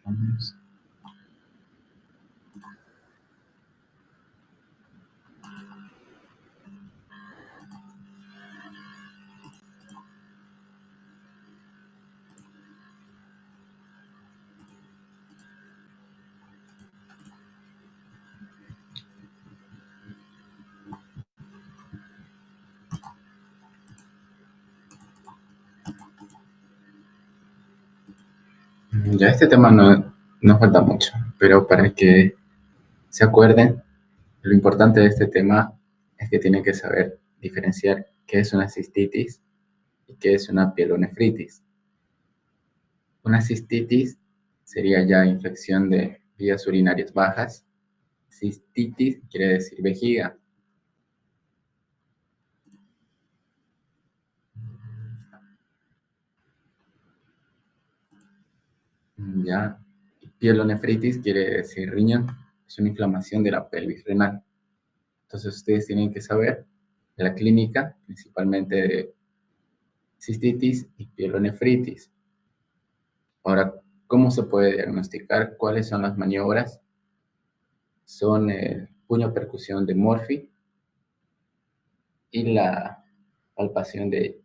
Vamos. Ya este tema no falta mucho, pero para que se acuerden, lo importante de este tema es que tienen que saber diferenciar qué es una cistitis y qué es una pielonefritis. Una cistitis sería ya infección de vías urinarias bajas. Cistitis quiere decir vejiga. Ya, pielonefritis quiere decir riñón. Es una inflamación de la pelvis renal. Entonces ustedes tienen que saber de la clínica, principalmente de cistitis y pielonefritis. Ahora, ¿cómo se puede diagnosticar? ¿Cuáles son las maniobras? Son el puño percusión de Murphy y la palpación de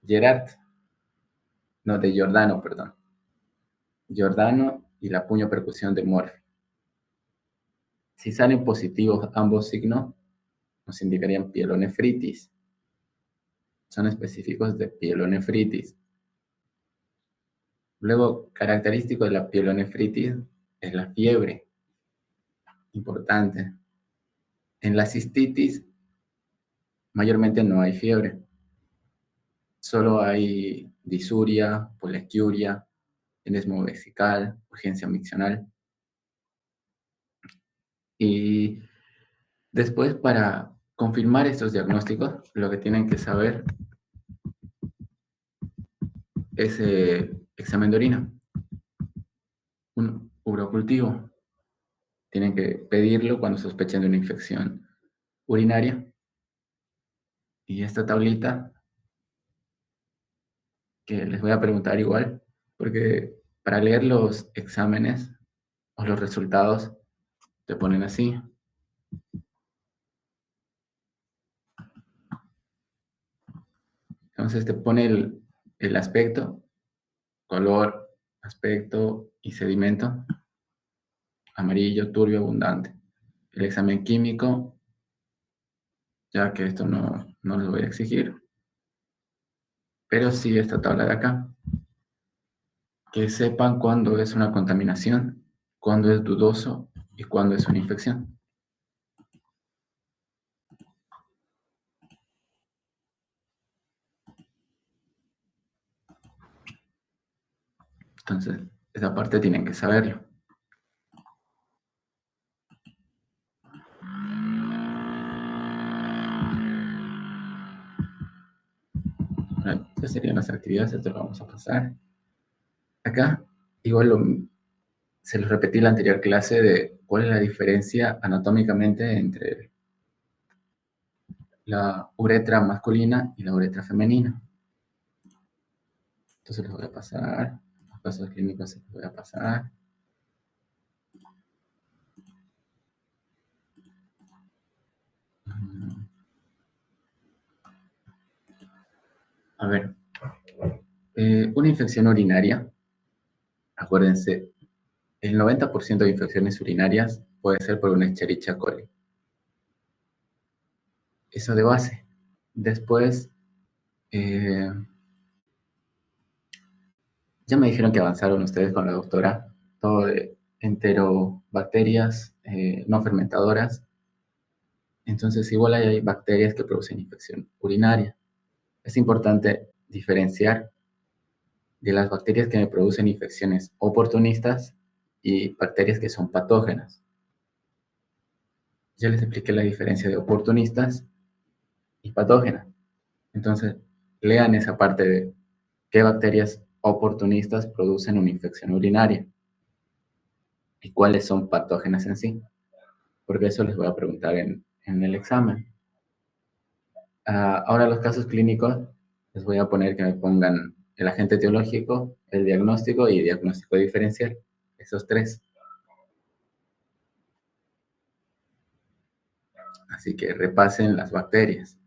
Gerard, no, de Giordano, perdón. Giordano y la puño percusión de Murphy. Si salen positivos ambos signos, nos indicarían pielonefritis. Son específicos de pielonefritis. Luego, característico de la pielonefritis es la fiebre. Importante. En la cistitis, mayormente no hay fiebre. Solo hay disuria, poliesquiuria, enesmo vesical, urgencia miccional. Y después, para confirmar estos diagnósticos, lo que tienen que saber es examen de orina, un urocultivo. Tienen que pedirlo cuando sospechen de una infección urinaria. Y esta tablita, que les voy a preguntar igual, porque para leer los exámenes o los resultados, te ponen así. Entonces te pone el aspecto, color, aspecto y sedimento, amarillo, turbio, abundante. El examen químico, ya que esto no les voy a exigir, pero sí esta tabla de acá. Que sepan cuándo es una contaminación, cuándo es dudoso y cuándo es una infección. Entonces, esa parte tienen que saberlo. Bueno, estas serían las actividades, esto lo vamos a pasar. Acá, igual se les repetí la anterior clase de cuál es la diferencia anatómicamente entre la uretra masculina y la uretra femenina. Entonces les voy a pasar, los casos clínicos se los voy a pasar. A ver, una infección urinaria, acuérdense, el 90% de infecciones urinarias puede ser por una Escherichia coli. Eso de base. Después, ya me dijeron que avanzaron ustedes con la doctora, todo de enterobacterias no fermentadoras. Entonces, igual hay bacterias que producen infección urinaria. Es importante diferenciar de las bacterias que me producen infecciones oportunistas y bacterias que son patógenas. Ya les expliqué la diferencia de oportunistas y patógenas. Entonces, lean esa parte de qué bacterias oportunistas producen una infección urinaria y cuáles son patógenas en sí, porque eso les voy a preguntar en el examen. Ahora los casos clínicos, les voy a poner que me pongan el agente etiológico, el diagnóstico y diagnóstico diferencial. Esos tres. Así que repasen las bacterias.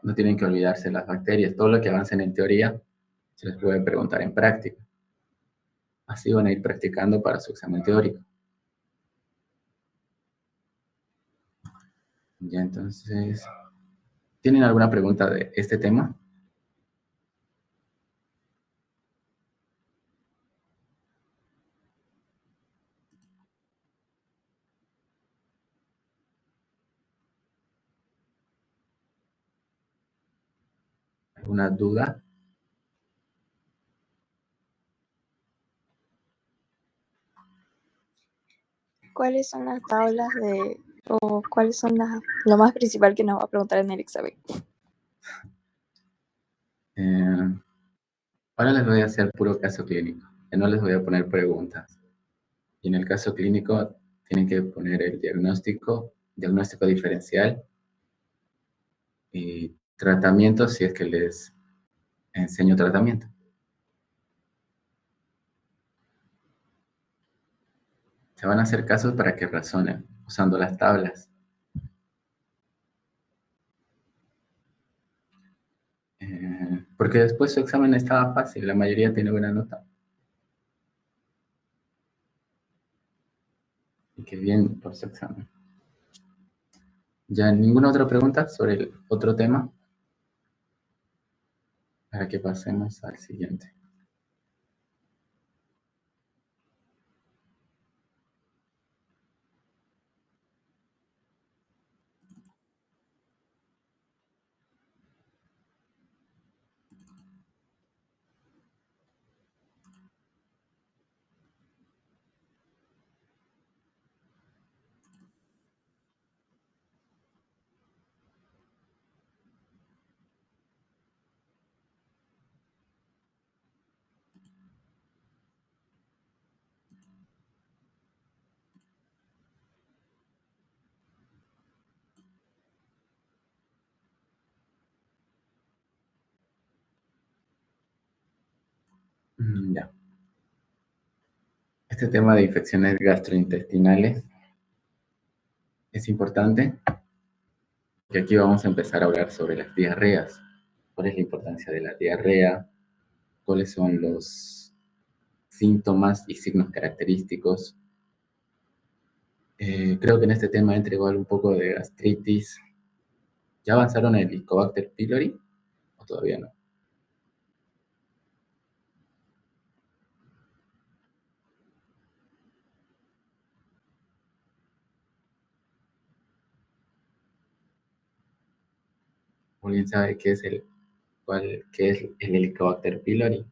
No tienen que olvidarse las bacterias. Todo lo que avancen en teoría se les puede preguntar en práctica. Así van a ir practicando para su examen teórico. Ya entonces, ¿tienen alguna pregunta de este tema? ¿Alguna duda? ¿Cuáles son las tablas o cuáles son lo más principal que nos va a preguntar en el examen? Ahora les voy a hacer puro caso clínico. No les voy a poner preguntas. Y en el caso clínico tienen que poner el diagnóstico diferencial y tratamiento si es que les enseño tratamiento. Se van a hacer casos para que razonen usando las tablas. Porque después su examen estaba fácil, la mayoría tiene buena nota. Y qué bien por su examen. ¿Ya ninguna otra pregunta sobre el otro tema? Para que pasemos al siguiente. Ya. Este tema de infecciones gastrointestinales es importante, porque aquí vamos a empezar a hablar sobre las diarreas. ¿Cuál es la importancia de la diarrea? ¿Cuáles son los síntomas y signos característicos? Creo que en este tema entra igual un poco de gastritis. ¿Ya avanzaron en el Helicobacter pylori o todavía no? ¿Alguien sabe qué es qué es el Helicobacter pylori?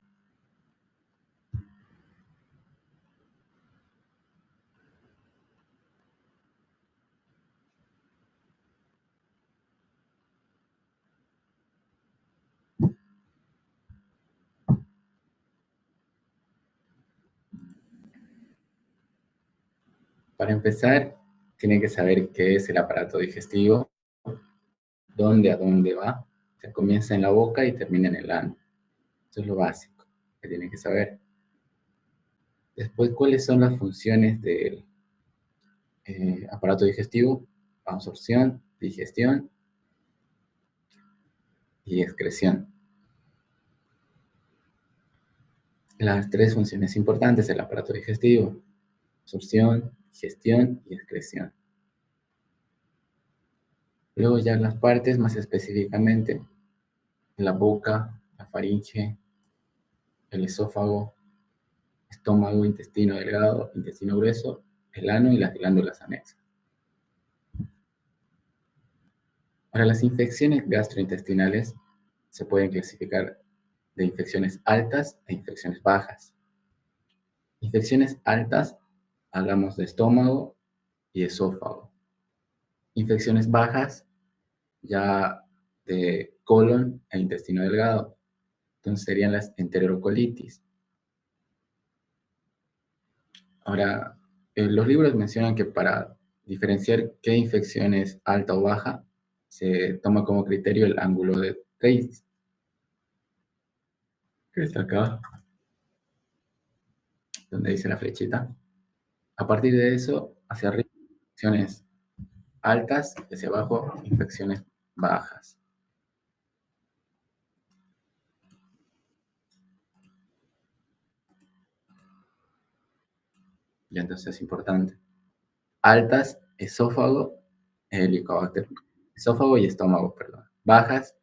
Para empezar, tienen que saber qué es el aparato digestivo, dónde a dónde va. Se comienza en la boca y termina en el ano. Eso es lo básico que tienen que saber. Después, ¿cuáles son las funciones del aparato digestivo? Absorción, digestión y excreción. Las tres funciones importantes del aparato digestivo: absorción, digestión y excreción. Luego ya las partes más específicamente: la boca, la faringe, el esófago, estómago, intestino delgado, intestino grueso, el ano y las glándulas anexas. Ahora, las infecciones gastrointestinales se pueden clasificar de infecciones altas e infecciones bajas. Infecciones altas, hablamos de estómago y esófago. Infecciones bajas, ya de colon e intestino delgado. Entonces serían las enterocolitis. Ahora, los libros mencionan que para diferenciar qué infección es alta o baja, se toma como criterio el ángulo de Treitz. que está acá, donde dice la flechita. A partir de eso, hacia arriba, infecciones altas, y hacia abajo, infecciones bajas. Y entonces es importante. Altas, esófago, helicobacter. Esófago y estómago, perdón. Bajas,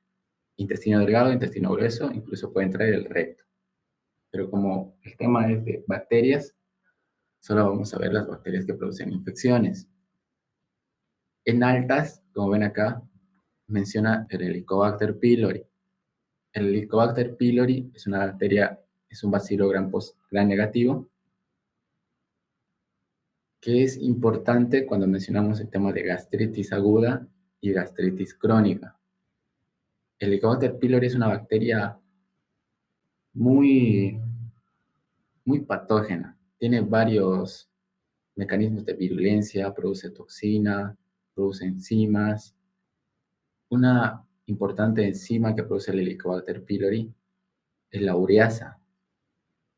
intestino delgado, intestino grueso, incluso puede entrar el recto. Pero como el tema es de bacterias, solo vamos a ver las bacterias que producen infecciones. En altas, como ven acá, menciona el Helicobacter pylori. El Helicobacter pylori es una bacteria, es un bacilo gram negativo, que es importante cuando mencionamos el tema de gastritis aguda y gastritis crónica. El Helicobacter pylori es una bacteria muy, muy patógena. Tiene varios mecanismos de virulencia, produce toxina, produce enzimas. Una importante enzima que produce el Helicobacter pylori es la ureasa,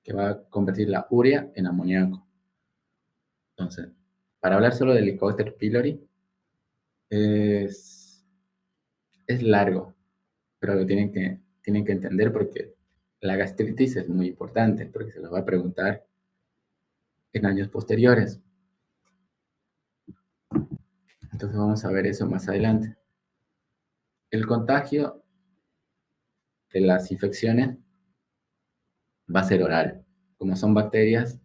que va a convertir la urea en amoníaco. Entonces, para hablar solo del Helicobacter pylori, es, es largo, pero lo tienen que entender porque la gastritis es muy importante, porque se lo va a preguntar en años posteriores. Entonces vamos a ver eso más adelante. El contagio de las infecciones va a ser oral. Como son bacterias,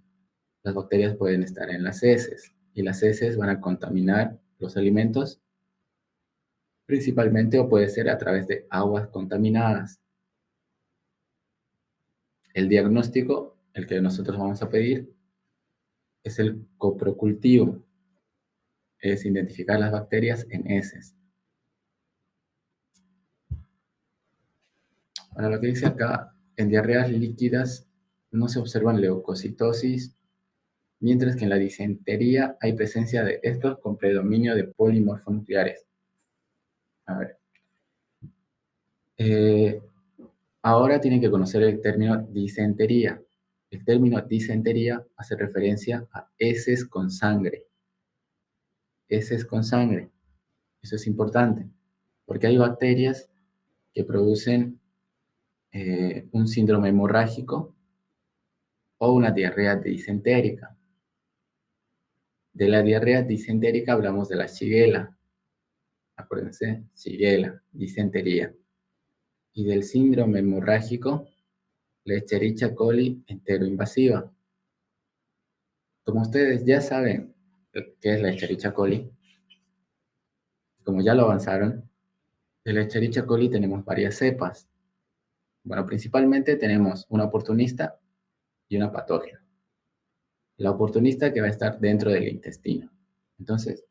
las bacterias pueden estar en las heces y las heces van a contaminar los alimentos principalmente, o puede ser a través de aguas contaminadas. El diagnóstico, el que nosotros vamos a pedir, es el coprocultivo, es identificar las bacterias en heces. Ahora lo que dice acá, en diarreas líquidas no se observan leucocitosis, mientras que en la disentería hay presencia de estos con predominio de polimorfonucleares. A ver. Ahora tienen que conocer el término disentería. El término disentería hace referencia a heces con sangre. Heces con sangre. Eso es importante, porque hay bacterias que producen un síndrome hemorrágico o una diarrea disentérica. De la diarrea disentérica hablamos de la shigella. Acuérdense, shigella, disentería. Y del síndrome hemorrágico, la Escherichia coli enteroinvasiva. Como ustedes ya saben qué es la Escherichia coli, como ya lo avanzaron, de la Escherichia coli tenemos varias cepas. Bueno, principalmente tenemos una oportunista y una patógena. La oportunista que va a estar dentro del intestino. Entonces,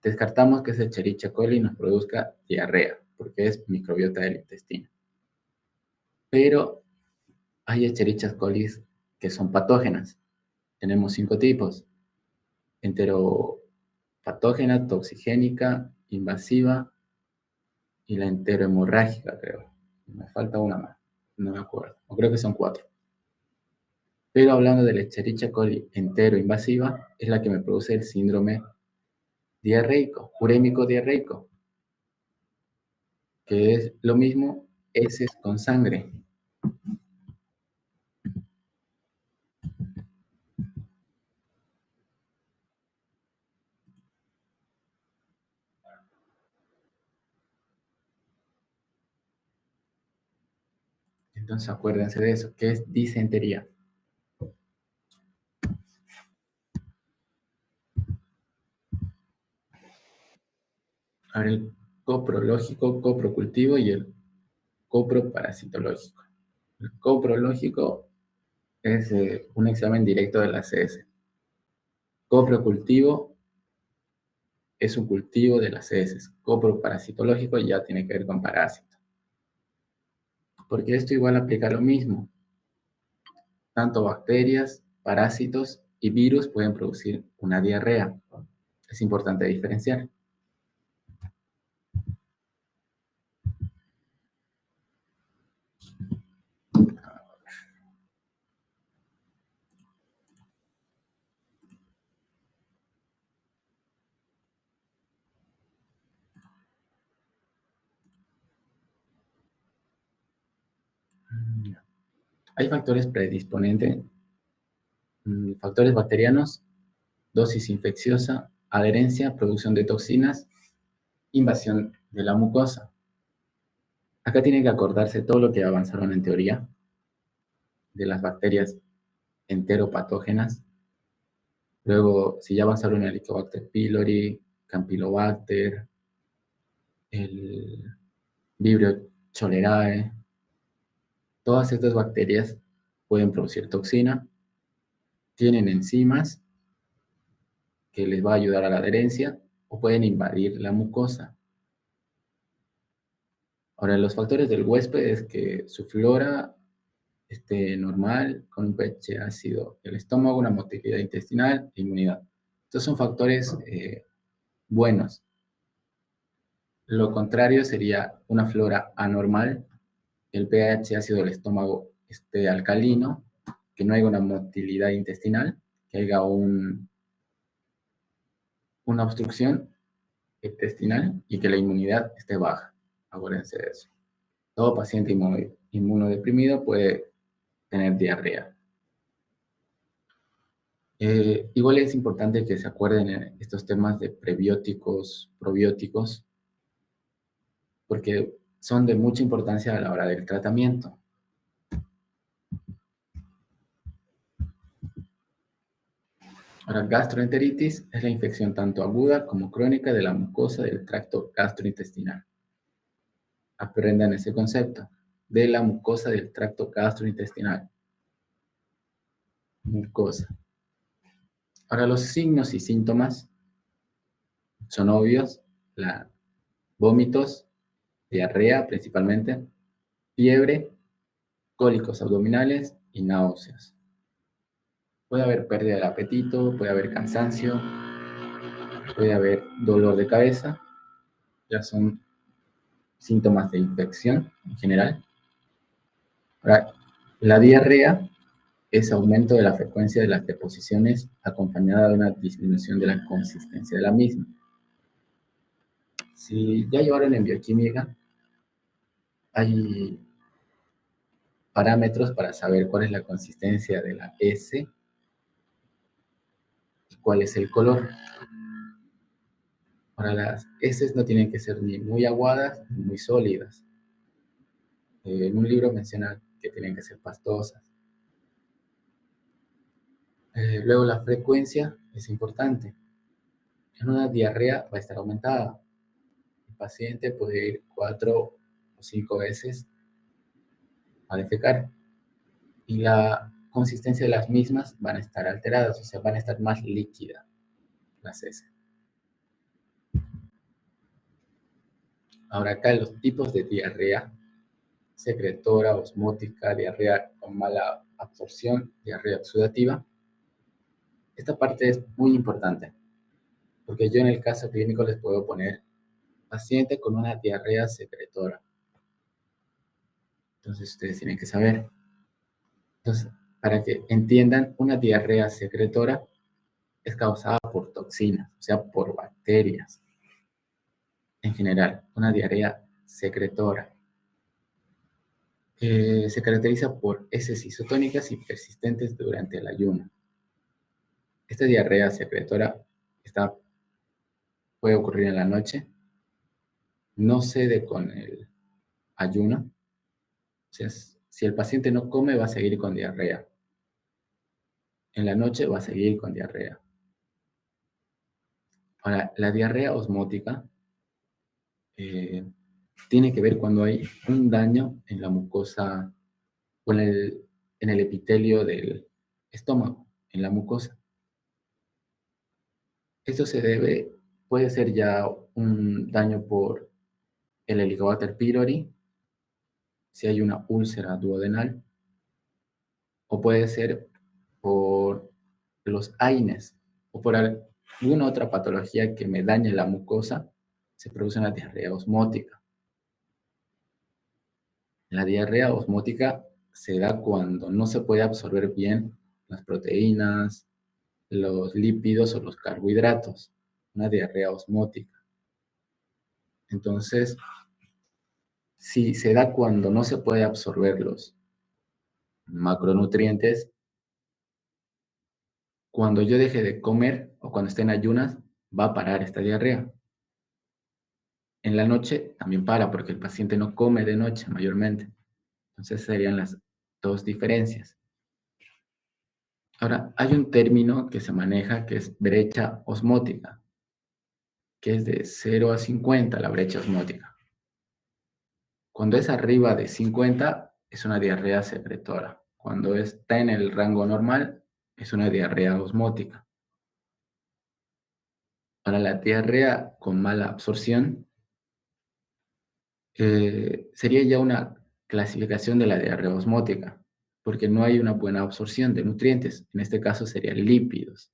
descartamos que esa Escherichia coli nos produzca diarrea, porque es microbiota del intestino. Pero hay Escherichia coli que son patógenas. Tenemos 5 tipos: enteropatógena, toxigénica, invasiva y la enterohemorrágica, creo. Me falta una más, no me acuerdo. O creo que son 4. Pero hablando de la Escherichia coli enteroinvasiva, es la que me produce el síndrome diarreico, urémico diarreico, que es lo mismo, heces con sangre. Entonces acuérdense de eso, que es disentería. Ahora el coprológico, coprocultivo y el coproparasitológico. El coprológico es un examen directo de las heces. Coprocultivo es un cultivo de las heces. Coproparasitológico ya tiene que ver con parásitos. Porque esto igual aplica lo mismo. Tanto bacterias, parásitos y virus pueden producir una diarrea. Es importante diferenciar. Hay factores predisponentes, factores bacterianos, dosis infecciosa, adherencia, producción de toxinas, invasión de la mucosa. Acá tienen que acordarse todo lo que avanzaron en teoría de las bacterias enteropatógenas. Luego, si ya avanzaron en el Helicobacter pylori, Campylobacter, el Vibrio cholerae, todas estas bacterias pueden producir toxina, tienen enzimas que les va a ayudar a la adherencia o pueden invadir la mucosa. Ahora, los factores del huésped es que su flora esté normal, con un pH ácido del estómago, una motilidad intestinal e inmunidad. Estos son factores buenos. Lo contrario sería una flora anormal, el pH ácido del estómago esté alcalino, que no haya una motilidad intestinal, que haya una obstrucción intestinal y que la inmunidad esté baja. Acuérdense de eso. Todo paciente inmunodeprimido puede tener diarrea. Igual es importante que se acuerden estos temas de prebióticos, probióticos, porque son de mucha importancia a la hora del tratamiento. Ahora, gastroenteritis es la infección tanto aguda como crónica de la mucosa del tracto gastrointestinal. Aprendan ese concepto, de la mucosa del tracto gastrointestinal. Mucosa. Ahora, los signos y síntomas son obvios, vómitos, diarrea principalmente, fiebre, cólicos abdominales y náuseas. Puede haber pérdida del apetito, puede haber cansancio, puede haber dolor de cabeza, ya son síntomas de infección en general. Ahora, la diarrea es aumento de la frecuencia de las deposiciones acompañada de una disminución de la consistencia de la misma. Si ya llevaron en bioquímica, hay parámetros para saber cuál es la consistencia de la S y cuál es el color. Ahora, las heces no tienen que ser ni muy aguadas ni muy sólidas. En un libro menciona que tienen que ser pastosas. Luego, la frecuencia es importante. En una diarrea va a estar aumentada. El paciente puede ir 4 o 5 veces a defecar. Y la consistencia de las mismas van a estar alteradas, o sea, van a estar más líquidas las heces. Ahora acá los tipos de diarrea: secretora, osmótica, diarrea con mala absorción, diarrea exudativa. Esta parte es muy importante, porque yo en el caso clínico les puedo poner paciente con una diarrea secretora. Entonces ustedes tienen que saber. Entonces, para que entiendan, una diarrea secretora es causada por toxinas, o sea, por bacterias. En general, una diarrea secretora se caracteriza por heces isotónicas y persistentes durante el ayuno. Esta diarrea secretora puede ocurrir en la noche, no cede con el ayuno. O sea, si el paciente no come, va a seguir con diarrea. En la noche va a seguir con diarrea. Ahora, la diarrea osmótica tiene que ver cuando hay un daño en la mucosa o en el epitelio del estómago, en la mucosa. Esto puede ser ya un daño por el Helicobacter pylori, si hay una úlcera duodenal, o puede ser por los AINES o por alguna otra patología que me dañe la mucosa, se produce una diarrea osmótica. La diarrea osmótica se da cuando no se puede absorber bien las proteínas, los lípidos o los carbohidratos, una diarrea osmótica. Entonces, si se da cuando no se puede absorber los macronutrientes, cuando yo deje de comer o cuando esté en ayunas, va a parar esta diarrea. En la noche también para porque el paciente no come de noche mayormente. Entonces serían las dos diferencias. Ahora, hay un término que se maneja que es brecha osmótica, que es de 0 a 50 la brecha osmótica. Cuando es arriba de 50 es una diarrea secretora. Cuando está en el rango normal es una diarrea osmótica. Para la diarrea con mala absorción, sería ya una clasificación de la diarrea osmótica, porque no hay una buena absorción de nutrientes. En este caso serían lípidos.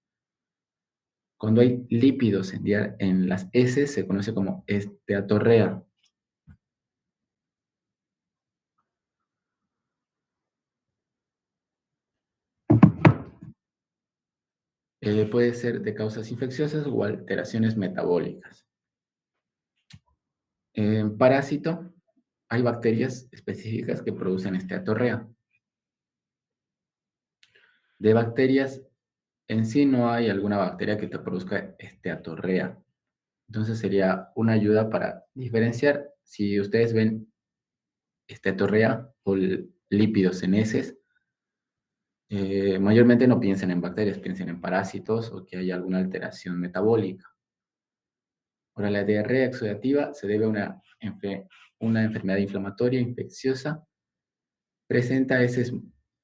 Cuando hay lípidos en las heces se conoce como esteatorrea. Puede ser de causas infecciosas o alteraciones metabólicas. En parásito, hay bacterias específicas que producen esteatorrea. De bacterias, en sí no hay alguna bacteria que te produzca esteatorrea. Entonces sería una ayuda para diferenciar si ustedes ven esteatorrea o lípidos en heces. Mayormente no piensen en bacterias, piensen en parásitos o que hay alguna alteración metabólica. Ahora, la diarrea exudativa se debe a una enfermedad inflamatoria infecciosa. Presenta heces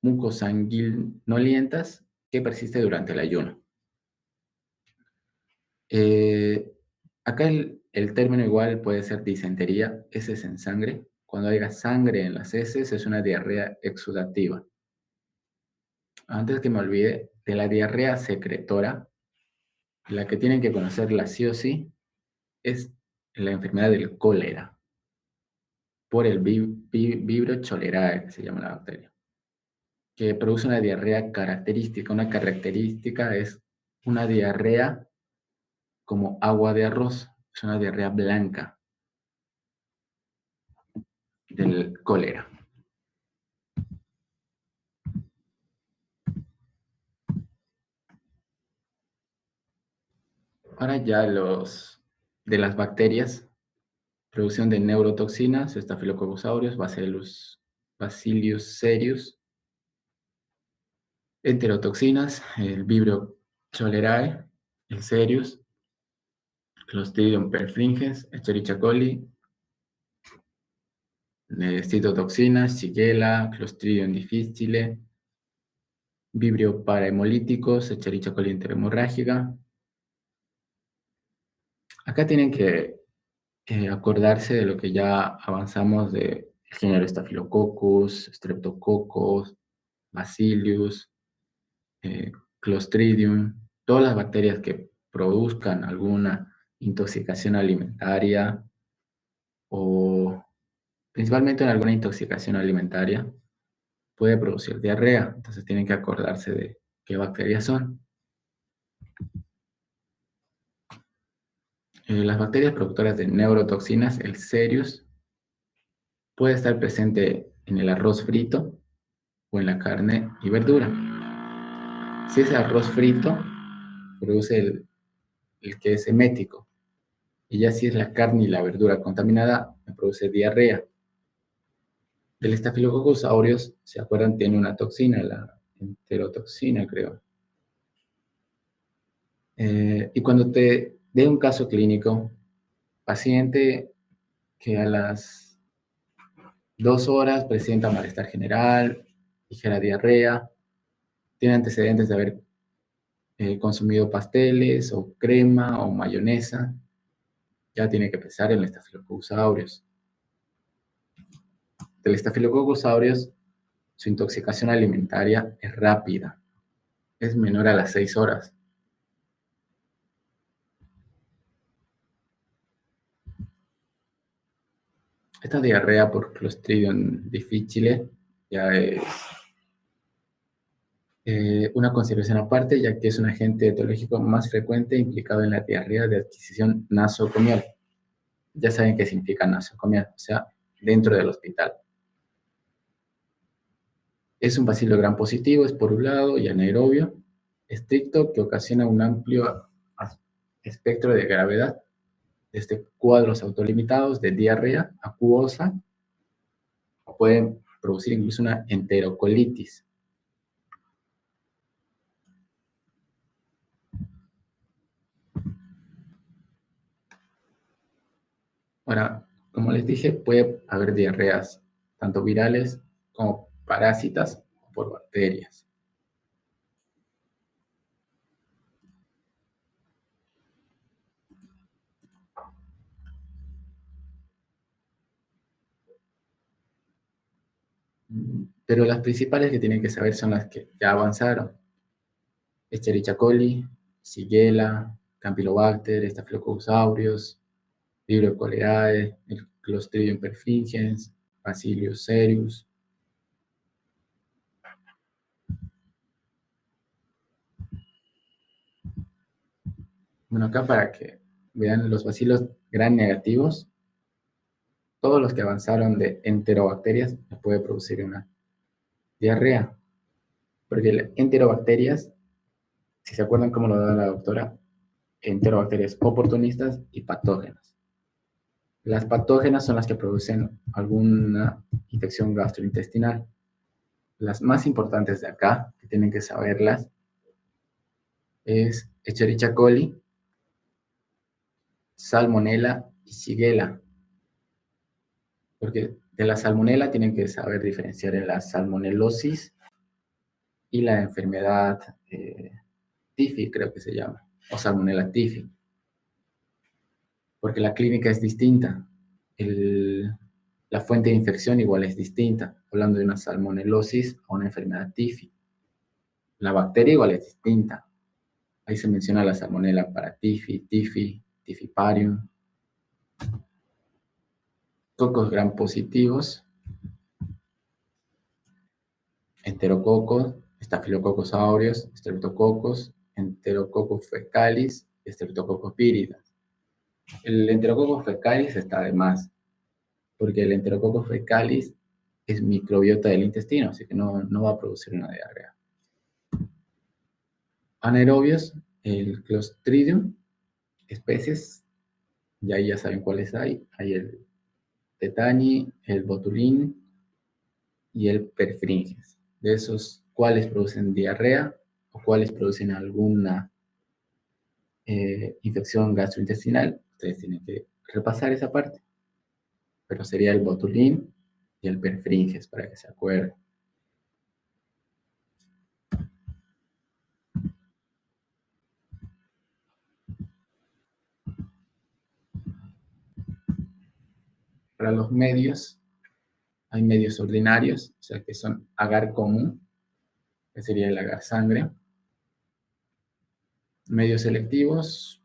mucosanguinolientas que persiste durante el ayuno. Acá el término igual puede ser disentería, heces en sangre. Cuando haya sangre en las heces es una diarrea exudativa. Antes que me olvide, de la diarrea secretora, la que tienen que conocerla sí o sí es la enfermedad del cólera, por el Vibrio cholerae, que se llama la bacteria, que produce una diarrea característica. Una característica es una diarrea como agua de arroz, es una diarrea blanca del cólera. Ahora ya de las bacterias, producción de neurotoxinas, Staphylococcus aureus, Bacillus cereus, enterotoxinas, el Vibrio cholerae, el cereus, Clostridium perfringens, Escherichia coli, citotoxinas, Shigella, Clostridium difficile, Vibrio parahemolíticos, Escherichia coli enterohemorrágica. Acá tienen que acordarse de lo que ya avanzamos de género Staphylococcus, Streptococcus, Bacillus, Clostridium, todas las bacterias que produzcan alguna intoxicación alimentaria o principalmente en alguna intoxicación alimentaria puede producir diarrea. Entonces tienen que acordarse de qué bacterias son. Las bacterias productoras de neurotoxinas, el Cereus, puede estar presente en el arroz frito o en la carne y verdura. Si es arroz frito, produce el que es emético. Y ya si es la carne y la verdura contaminada, me produce diarrea. Del Staphylococcus aureus, ¿se acuerdan? Tiene una toxina, la enterotoxina, creo. Y cuando te dé un caso clínico, paciente que a las 2 horas presenta malestar general, ligera diarrea, tiene antecedentes de haber consumido pasteles o crema o mayonesa, ya tiene que pensar en el Staphylococcus aureus. Del Staphylococcus aureus, su intoxicación alimentaria es rápida, es menor a las 6 horas. Esta diarrea por Clostridium difficile ya es una consideración aparte, ya que es un agente etiológico más frecuente implicado en la diarrea de adquisición nasocomial. Ya saben qué significa nasocomial, o sea, dentro del hospital. Es un bacilo gram positivo, esporulado y anaerobio, estricto, que ocasiona un amplio espectro de gravedad, desde cuadros autolimitados de diarrea acuosa, o pueden producir incluso una enterocolitis. Ahora, como les dije, puede haber diarreas tanto virales como parásitas o por bacterias. Pero las principales que tienen que saber son las que ya avanzaron. Escherichia coli, Shigella, Campylobacter, Staphylococcus aureus, Vibrio cholerae, el Clostridium perfringens, Bacillus cereus. Bueno, acá para que vean los bacilos gram negativos, todos los que avanzaron de enterobacterias les puede producir una diarrea. Porque las enterobacterias, si se acuerdan cómo lo da la doctora, enterobacterias oportunistas y patógenas. Las patógenas son las que producen alguna infección gastrointestinal. Las más importantes de acá, que tienen que saberlas, es Escherichia coli, Salmonella y Shigella. Porque de la salmonella tienen que saber diferenciar en la salmonelosis y la enfermedad TIFI, creo que se llama, o Salmonella TIFI. Porque la clínica es distinta. La fuente de infección igual es distinta, hablando de una salmonelosis o una enfermedad TIFI. La bacteria igual es distinta. Ahí se menciona la salmonella para TIFI, tifiparium. Cocos gram positivos, enterococos, Staphylococcus aureus, Streptococcus, Enterococcus fecalis, Streptococcus viridis. El Enterococcus fecalis está de más, porque el Enterococcus fecalis es microbiota del intestino, así que no va a producir una diarrea. Anaerobios, el Clostridium, especies, y ahí ya saben cuáles hay. Hay el Tetani, el Botulín y el Perfringens. De esos, ¿cuáles producen diarrea o cuáles producen alguna infección gastrointestinal? Ustedes tienen que repasar esa parte. Pero sería el Botulín y el Perfringens, para que se acuerden. Para los medios, hay medios ordinarios, o sea que son agar común, que sería el agar sangre. Medios selectivos,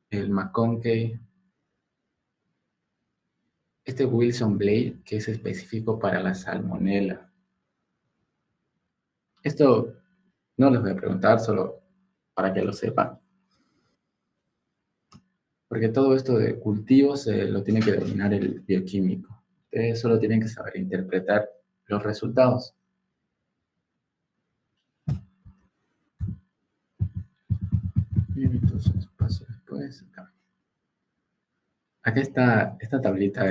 el McConkey, este Wilson Blade, que es específico para la salmonella. Esto no les voy a preguntar, solo para que lo sepan. Porque todo esto de cultivos lo tiene que dominar el bioquímico. Ustedes solo tienen que saber interpretar los resultados. Y entonces paso después acá. Acá está, esta tablita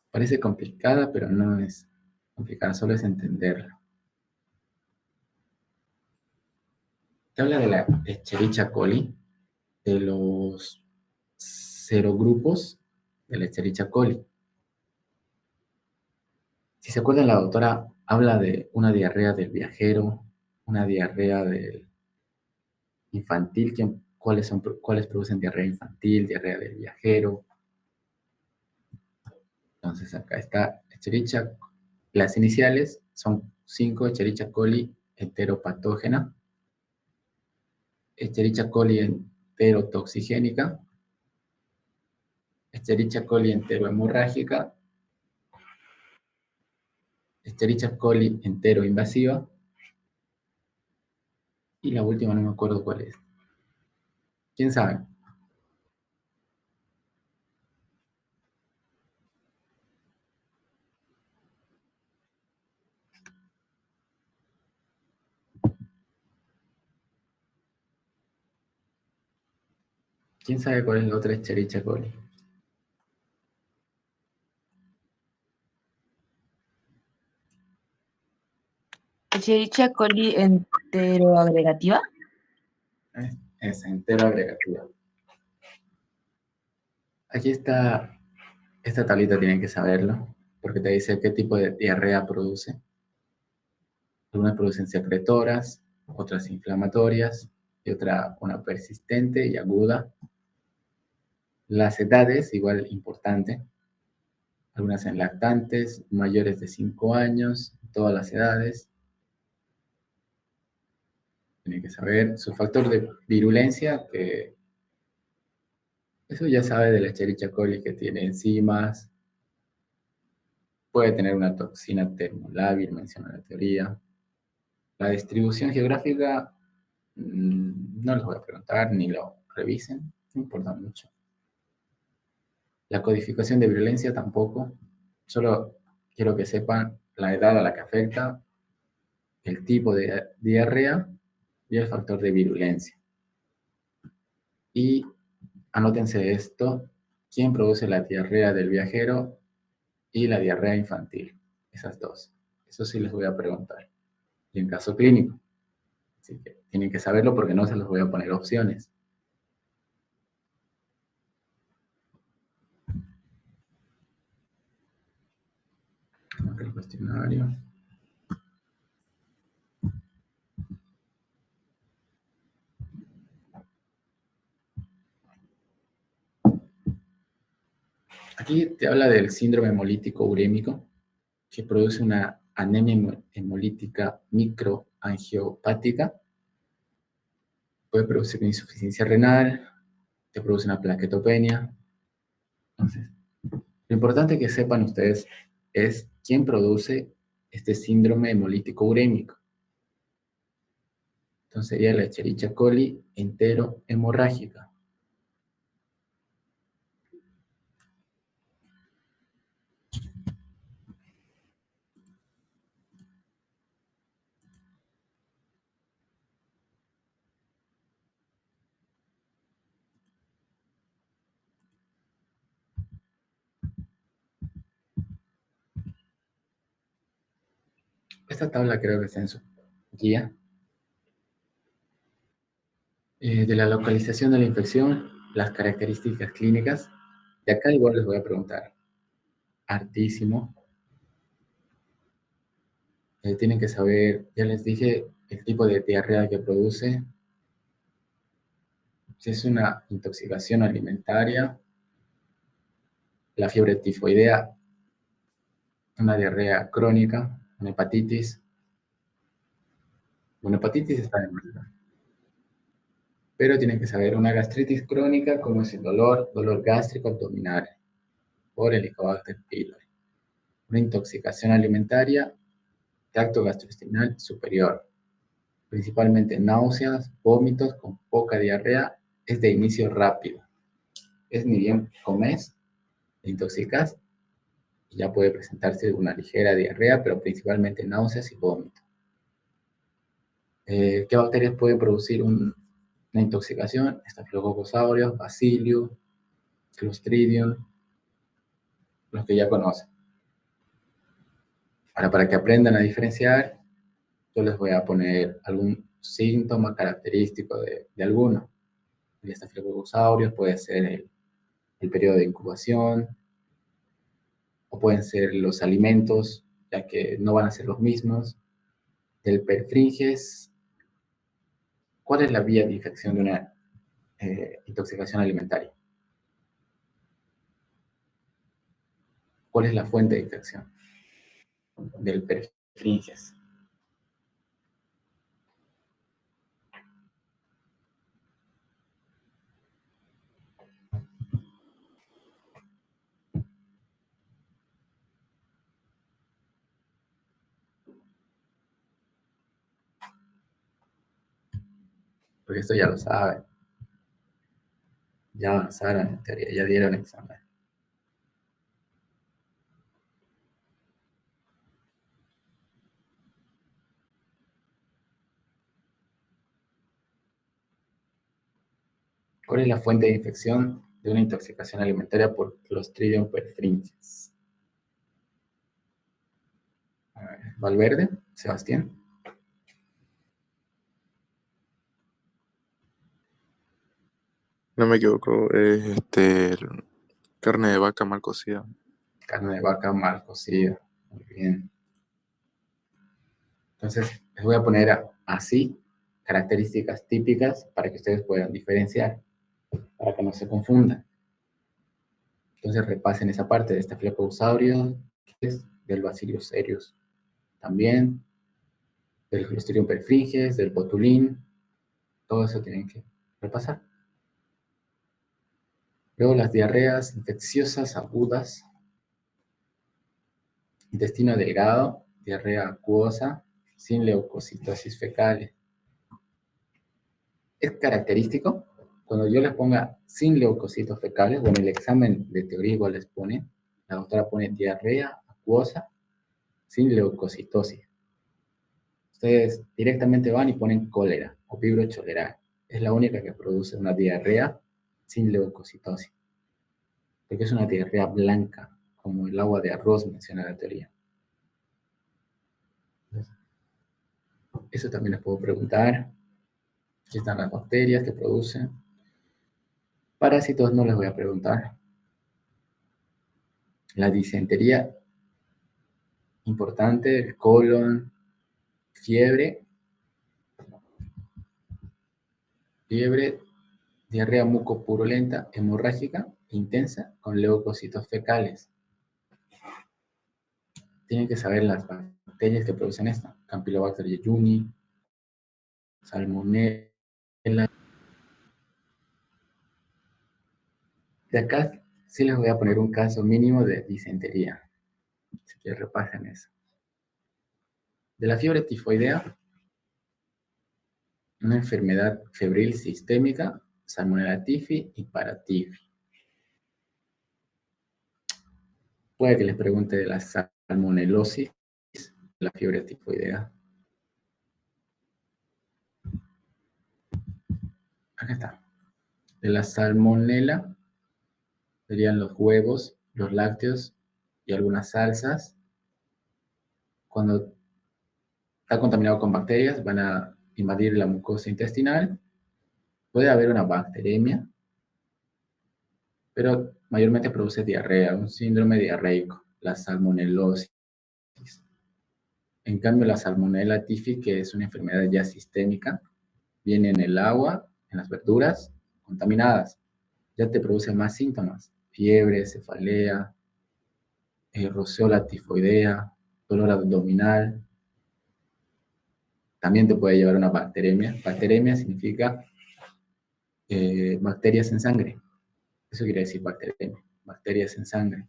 parece complicada, pero no es complicada, solo es entenderla. Te habla de la Escherichia coli, de los serogrupos de la Escherichia coli. Si se acuerdan, la doctora habla de una diarrea del viajero, una diarrea del infantil, cuáles producen diarrea infantil, diarrea del viajero. Entonces acá está Escherichia, las iniciales son 5, Escherichia coli heteropatógena, Escherichia coli enterotoxigénica, Escherichia coli enterohemorrágica, Escherichia coli enteroinvasiva, y la última no me acuerdo cuál es. ¿Quién sabe? ¿Quién sabe cuál es la otra Escherichia coli? Escherichia coli enteroagregativa. Es entero agregativo. Aquí está, esta tablita tienen que saberlo, porque te dice qué tipo de diarrea produce. Algunas producen secretoras, otras inflamatorias, y otra una persistente y aguda. Las edades, igual importante, algunas en lactantes, mayores de 5 años, todas las edades. Tienen que saber su factor de virulencia, que eso ya sabe de la Escherichia coli, que tiene enzimas, puede tener una toxina termolábil, menciona la teoría. La distribución geográfica, no les voy a preguntar, ni lo revisen, no importa mucho. La codificación de virulencia tampoco, solo quiero que sepan la edad a la que afecta, el tipo de diarrea y el factor de virulencia. Y anótense esto, quién produce la diarrea del viajero y la diarrea infantil, esas dos. Eso sí les voy a preguntar. Y en caso clínico. Así que tienen que saberlo porque no se los voy a poner opciones. Acá el cuestionario. Aquí te habla del síndrome hemolítico urémico, que produce una anemia hemolítica microangiopática. Puede producir una insuficiencia renal, te produce una plaquetopenia. Entonces, lo importante que sepan ustedes es quién produce este síndrome hemolítico urémico. Entonces sería la Escherichia coli entero-hemorrágica. Esta tabla creo que está en su guía. De la localización de la infección, las características clínicas. De acá igual les voy a preguntar. Hartísimo. Tienen que saber, ya les dije, el tipo de diarrea que produce. Si es una intoxicación alimentaria, la fiebre tifoidea, una diarrea crónica, una hepatitis. Una hepatitis está de más, pero tienen que saber una gastritis crónica, como es el dolor gástrico abdominal por Helicobacter pylori. Una intoxicación alimentaria, tracto gastrointestinal superior, principalmente náuseas, vómitos con poca diarrea, es de inicio rápido. Es ni bien comes, te intoxicas, y ya puede presentarse una ligera diarrea, pero principalmente náuseas y vómitos. ¿Qué bacterias pueden producir una intoxicación? Staphylococcus aureus, Bacillus, Clostridium, los que ya conocen. Ahora, para que aprendan a diferenciar, yo les voy a poner algún síntoma característico de alguno. El Staphylococcus aureus puede ser el periodo de incubación, o pueden ser los alimentos, ya que no van a ser los mismos. Del perfringes, ¿cuál es la vía de infección de una intoxicación alimentaria? ¿Cuál es la fuente de infección del perfringes? Porque esto ya lo saben. Ya avanzaron en teoría, ya dieron examen. ¿Cuál es la fuente de infección de una intoxicación alimentaria por Clostridium perfringens? Valverde, Sebastián. No me equivoco, es carne de vaca mal cocida. Carne de vaca mal cocida. Muy bien. Entonces, les voy a poner así características típicas para que ustedes puedan diferenciar, para que no se confundan. Entonces, repasen esa parte de Staphylococcus del Bacillus cereus, también del Clostridium perfringens, del botulín, todo eso tienen que repasar. Luego las diarreas infecciosas agudas, intestino delgado, diarrea acuosa, sin leucocitosis fecales. Es característico, cuando yo les ponga sin leucocitos fecales, o en el examen de teoría igual les pone, la doctora pone diarrea acuosa sin leucocitosis. Ustedes directamente van y ponen cólera o fibrocholeral. Es la única que produce una diarrea sin leucocitosis, porque es una diarrea blanca, como el agua de arroz menciona la teoría. Eso también les puedo preguntar. Aquí están las bacterias que producen. Parásitos no les voy a preguntar. La disentería, importante, el colon, fiebre, diarrea mucopurulenta, hemorrágica, intensa, con leucocitos fecales. Tienen que saber las bacterias que producen esto. Campylobacter jejuni, Salmonella. De acá sí les voy a poner un caso mínimo de disentería. Así que repasen eso. De la fiebre tifoidea, una enfermedad febril sistémica, Salmonella typhi y Paratyphi. Puede que les pregunte de la salmonelosis, la fiebre tifoidea. Acá está. De la salmonela serían los huevos, los lácteos y algunas salsas. Cuando está contaminado con bacterias, van a invadir la mucosa intestinal. Puede haber una bacteremia, pero mayormente produce diarrea, un síndrome diarreico, la salmonelosis. En cambio, la salmonella typhi, que es una enfermedad ya sistémica, viene en el agua, en las verduras contaminadas. Ya te produce más síntomas: fiebre, cefalea, roceola tifoidea, dolor abdominal. También te puede llevar a una bacteremia. Bacteremia significa bacterias en sangre. Eso quiere decir bacteremia, bacterias en sangre.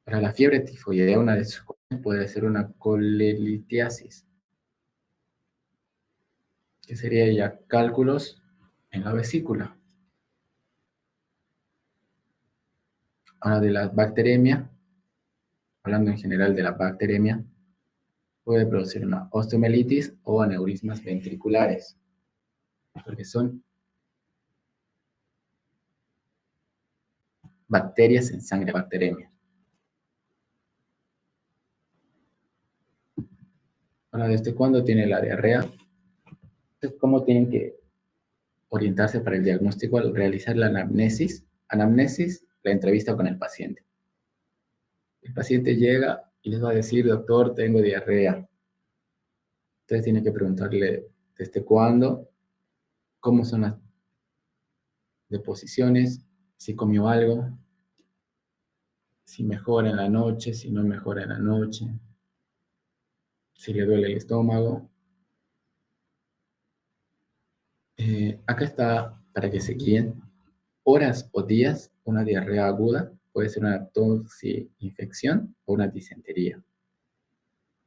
Para la fiebre tifoidea, una de sus cosas puede ser una colelitiasis, que sería ya cálculos en la vesícula. Ahora, de la bacteremia, hablando en general de la bacteremia, puede producir una osteomielitis o aneurismas ventriculares, porque son bacterias en sangre, bacteremia. Ahora, ¿desde cuándo tiene la diarrea? Entonces, ¿cómo tienen que orientarse para el diagnóstico al realizar la anamnesis? Anamnesis, la entrevista con el paciente. El paciente llega y les va a decir: doctor, tengo diarrea. Ustedes tienen que preguntarle desde cuándo, cómo son las deposiciones, si comió algo, si mejora en la noche, si no mejora en la noche, si le duele el estómago. Acá está para que se guíen. Horas o días, una diarrea aguda, puede ser una toxi-infección o una disentería.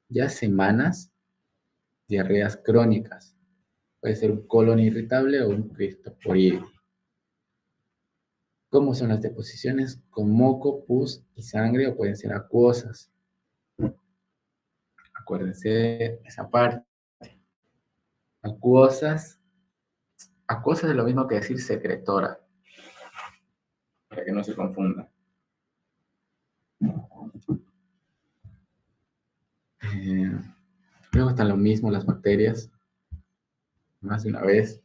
Ya semanas, diarreas crónicas, puede ser un colon irritable o un cristoforídeo. ¿Cómo son las deposiciones? Con moco, pus y sangre, o pueden ser acuosas. Acuérdense esa parte. Acuosas Acuosa es lo mismo que decir secretora, para que no se confunda. Luego están lo mismo las bacterias. Más de una vez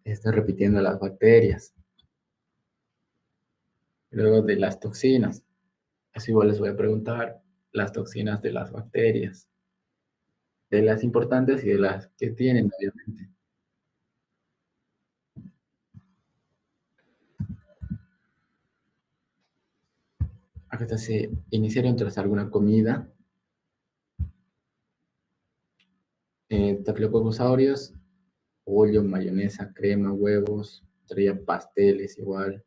estoy repitiendo las bacterias. Luego de las toxinas. Así igual les voy a preguntar las toxinas de las bacterias. De las importantes y de las que tienen, obviamente. Acá está, se iniciaron tras alguna comida. Staphylococcus aureus, pollo, mayonesa, crema, huevos, traía pasteles igual,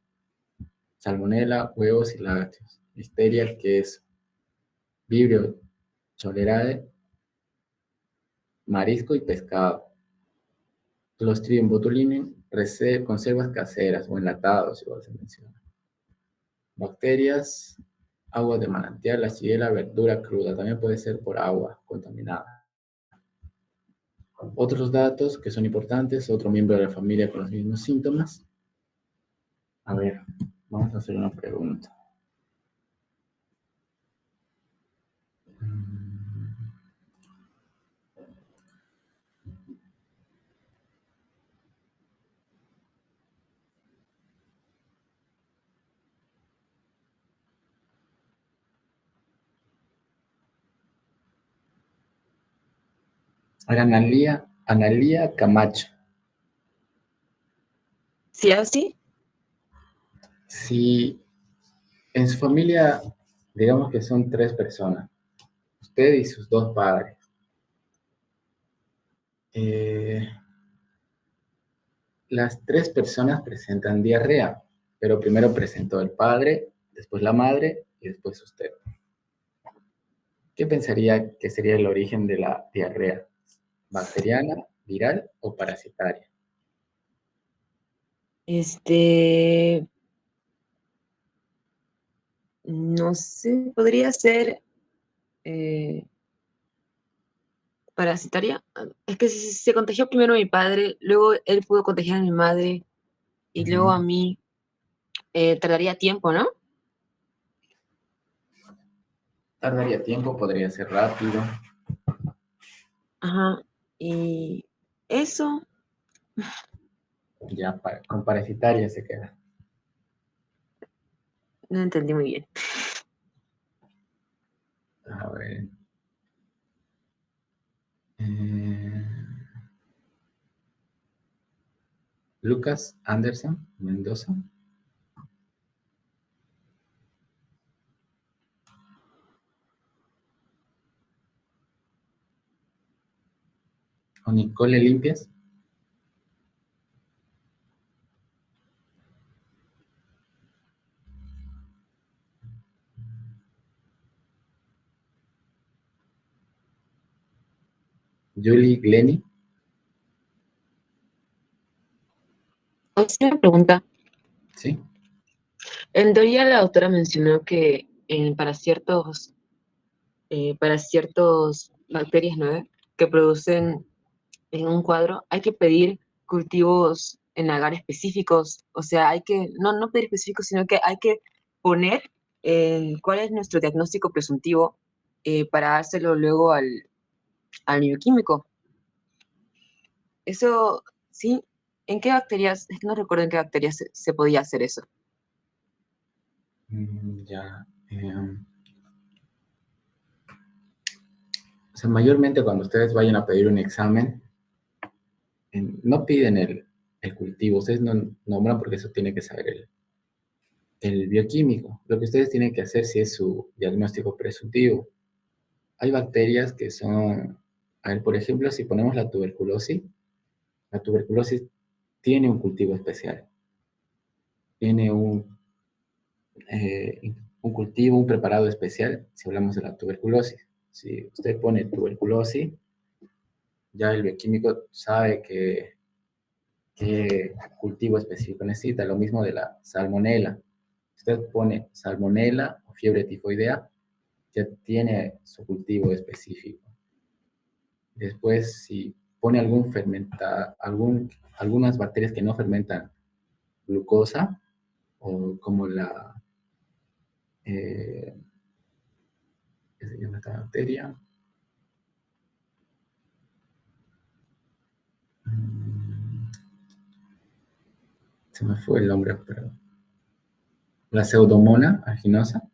salmonela, huevos y lácteos, listeria, queso, vibrio cholerae, marisco y pescado, Clostridium botulinum, conservas caseras o enlatados, igual se menciona, bacterias, agua de manantial, la ciela, verdura cruda, también puede ser por agua contaminada. Otros datos que son importantes, otro miembro de la familia con los mismos síntomas. A ver, vamos a hacer una pregunta. Ahora, Analía Camacho. ¿Sí, así? Si en su familia, digamos que son 3 personas, usted y sus 2 padres, las 3 personas presentan diarrea, pero primero presentó el padre, después la madre y después usted. ¿Qué pensaría que sería el origen de la diarrea? ¿Bacteriana, viral o parasitaria? No sé, podría ser parasitaria. Es que si se contagió primero mi padre, luego él pudo contagiar a mi madre y luego a Ujú. mí, tardaría tiempo, ¿no? Tardaría tiempo, podría ser rápido. Ajá. Y eso, Ya, con parasitaria se queda. no entendí muy bien. A ver. Eh, Lucas Anderson Mendoza. O Nicole Limpias. Julie Glenny. Es una pregunta. Sí. En teoría la autora mencionó que para ciertos bacterias, ¿no? Que producen en un cuadro, hay que pedir cultivos en agar específicos. O sea, hay que, no pedir específicos, sino que hay que poner cuál es nuestro diagnóstico presuntivo, para dárselo luego al bioquímico. Eso, sí, ¿en qué bacterias? Es que no recuerdo en qué bacterias se podía hacer eso. Ya. O sea, mayormente cuando ustedes vayan a pedir un examen, no piden el cultivo, ustedes no nombran porque eso tiene que saber el bioquímico. Lo que ustedes tienen que hacer si es su diagnóstico presuntivo. Hay bacterias que son, a ver, por ejemplo, si ponemos la tuberculosis tiene un cultivo especial. Tiene un cultivo, un preparado especial, si hablamos de la tuberculosis. Si usted pone tuberculosis, ya el bioquímico sabe qué cultivo específico necesita. Lo mismo de la salmonela. Usted pone salmonela o fiebre tifoidea, ya tiene su cultivo específico. Después, si pone algunas bacterias que no fermentan glucosa, o como ¿qué se llama esta bacteria? Se me fue el nombre, pero la Pseudomonas aeruginosa